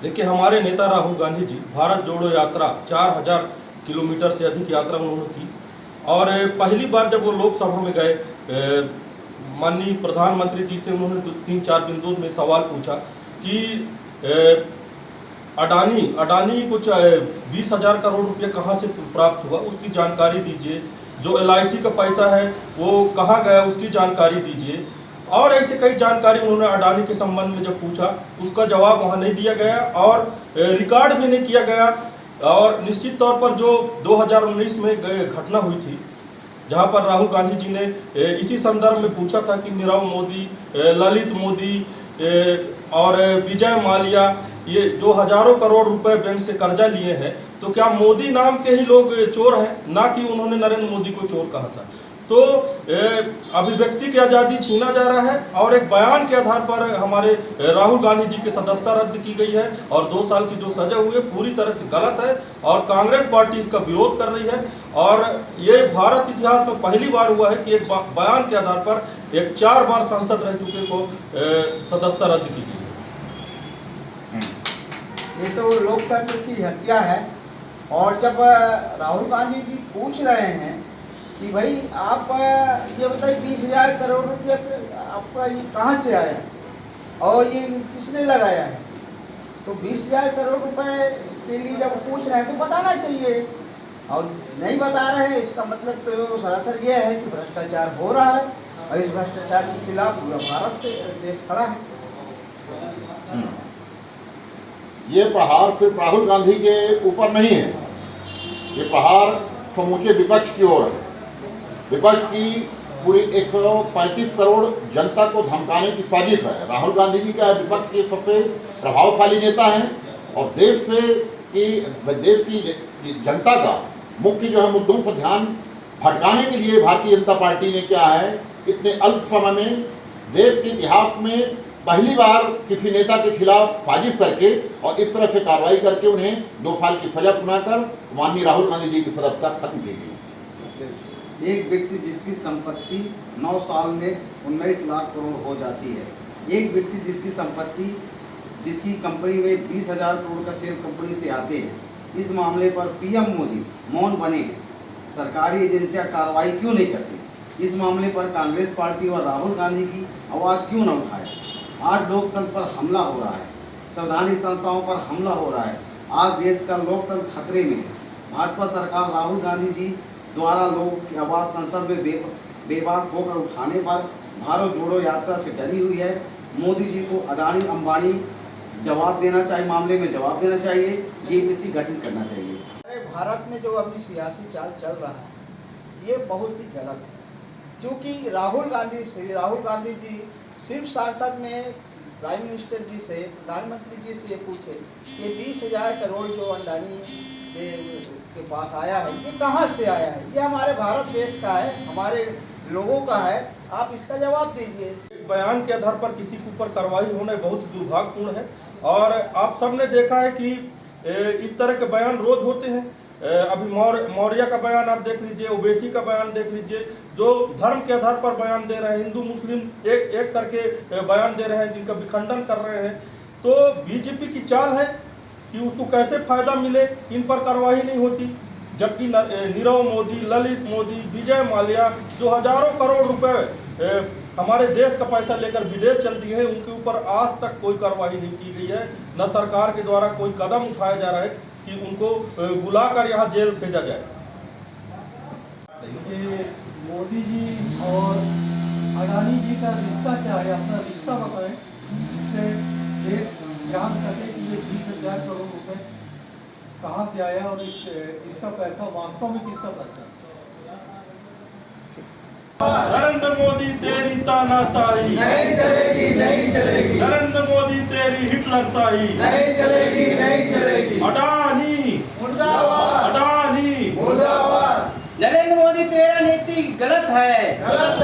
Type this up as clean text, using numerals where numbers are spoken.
देखिए, हमारे नेता राहुल गांधी जी भारत जोड़ो यात्रा 4000 किलोमीटर से अधिक यात्रा उन्होंने की और पहली बार जब वो लोकसभा में गए, माननीय प्रधानमंत्री जी से उन्होंने 3-4 बिंदुओं में सवाल पूछा कि अडानी कुछ 20,000 करोड़ रुपये कहाँ से प्राप्त हुआ, उसकी जानकारी दीजिए। जो LIC का पैसा है वो कहाँ गया, उसकी जानकारी दीजिए। और ऐसे कई जानकारी उन्होंने अडानी के संबंध में जब पूछा, उसका जवाब वहाँ नहीं दिया गया और रिकॉर्ड भी नहीं किया गया। और निश्चित तौर पर जो 2019 में घटना हुई थी, जहाँ पर राहुल गांधी जी ने इसी संदर्भ में पूछा था कि नीरव मोदी, ललित मोदी और विजय माल्या, ये जो हजारों करोड़ रुपए बैंक से कर्जा लिए हैं, तो क्या मोदी नाम के ही लोग चोर हैं, ना कि उन्होंने नरेंद्र मोदी को चोर कहा था। तो अभिव्यक्ति की आज़ादी छीना जा रहा है और एक बयान के आधार पर हमारे राहुल गांधी जी की सदस्यता रद्द की गई है और 2 साल की जो सजा हुई है पूरी तरह से गलत है और कांग्रेस पार्टी इसका विरोध कर रही है। और ये भारत इतिहास में पहली बार हुआ है कि एक बयान के आधार पर एक 4 बार सांसद रह चुके को सदस्यता रद्द की गई है। ये तो लोकतंत्र की हत्या है। और जब राहुल गांधी जी पूछ रहे हैं कि भाई आप ये बताइए 20,000 करोड़ रुपये आपका ये कहाँ से आया और ये किसने लगाया है, तो 20,000 करोड़ रुपए के लिए जब पूछ रहे हैं तो बताना चाहिए और नहीं बता रहे हैं। इसका मतलब तो सरासर ये है कि भ्रष्टाचार हो रहा है और इस भ्रष्टाचार के खिलाफ पूरा भारत देश खड़ा है। ये प्रहार सिर्फ राहुल गांधी के ऊपर नहीं है, ये प्रहार समूचे विपक्ष की ओर है। विपक्ष की पूरी 135 करोड़ जनता को धमकाने की साजिश है। राहुल गांधी जी का विपक्ष के सबसे प्रभावशाली नेता हैं और देश की जनता का मुख्य जो है मुद्दों से ध्यान भटकाने के लिए भारतीय जनता पार्टी ने क्या है, इतने अल्प समय में देश के इतिहास में पहली बार किसी नेता के खिलाफ साजिश करके और इस तरह से कार्रवाई करके उन्हें 2 साल की सजा सुनाकर माननीय राहुल गांधी जी की सदस्यता खत्म की गई। एक व्यक्ति जिसकी संपत्ति 9 साल में 19 लाख करोड़ हो जाती है, एक व्यक्ति जिसकी संपत्ति जिसकी कंपनी में 20,000 करोड़ का सेल कंपनी से आते हैं, इस मामले पर PM मोदी मौन बने, सरकारी एजेंसियां कार्रवाई क्यों नहीं करती, इस मामले पर कांग्रेस पार्टी और राहुल गांधी की आवाज़ क्यों न उठाए। आज लोकतंत्र पर हमला हो रहा है, संवैधानिक संस्थाओं पर हमला हो रहा है, आज देश का लोकतंत्र खतरे में। भाजपा सरकार राहुल गांधी जी द्वारा लोगों की आवाज़ संसद में बेबाक होकर उठाने पर भारत जोड़ो यात्रा से डरी हुई है। मोदी जी को अडानी अंबानी जवाब देना चाहिए, मामले में जवाब देना चाहिए, JPC गठित करना चाहिए। अरे भारत में जो अभी सियासी चाल चल रहा है ये बहुत ही गलत है, क्योंकि श्री राहुल गांधी जी सिर्फ सांसद में प्राइम मिनिस्टर जी से, प्रधानमंत्री जी से ये पूछे कि 20,000 करोड़ जो अडानी के पास आया है ये कहाँ से आया है, ये हमारे भारत देश का है, हमारे लोगों का है, आप इसका जवाब दीजिए। बयान के आधार पर किसी के ऊपर कार्रवाई होना बहुत दुर्भाग्यपूर्ण है और आप सबने देखा है कि इस तरह के बयान रोज होते हैं। अभी मौर्य का बयान आप देख लीजिए, ओवैसी का बयान देख लीजिए, जो धर्म के आधार पर बयान दे रहे हैं, हिंदू मुस्लिम एक करके बयान दे रहे हैं, जिनका विखंडन कर रहे हैं। तो बीजेपी की चाल है कि उसको कैसे फायदा मिले, इन पर कार्रवाई नहीं होती, जबकि नीरव मोदी, ललित मोदी, विजय माल्या जो हजारों करोड़ रुपए हमारे देश का पैसा लेकर विदेश चल दिए हैं, उनके ऊपर आज तक कोई कार्रवाई नहीं की गई है। न सरकार के द्वारा कोई कदम उठाया जा रहा है कि उनको बुलाकर यहाँ जेल भेजा जाए। मोदी जी और अडानी जी का रिश्ता क्या है, अपना रिश्ता बताएं जिससे देश जान सके कि ये 20,000 करोड़ रुपए कहाँ से आया और इसका पैसा वास्तव में किसका पैसा है। नरेंद्र मोदी तेरी तानाशाही नहीं चलेगी, नहीं चलेगी। नरेंद्र मोदी तेरी हिटलरशाही नहीं चलेगी, नहीं चलेगी। अडानी मुर्दाबाद, अडानी मुर्दाबाद। नरेंद्र मोदी तेरा नीति गलत है, गलत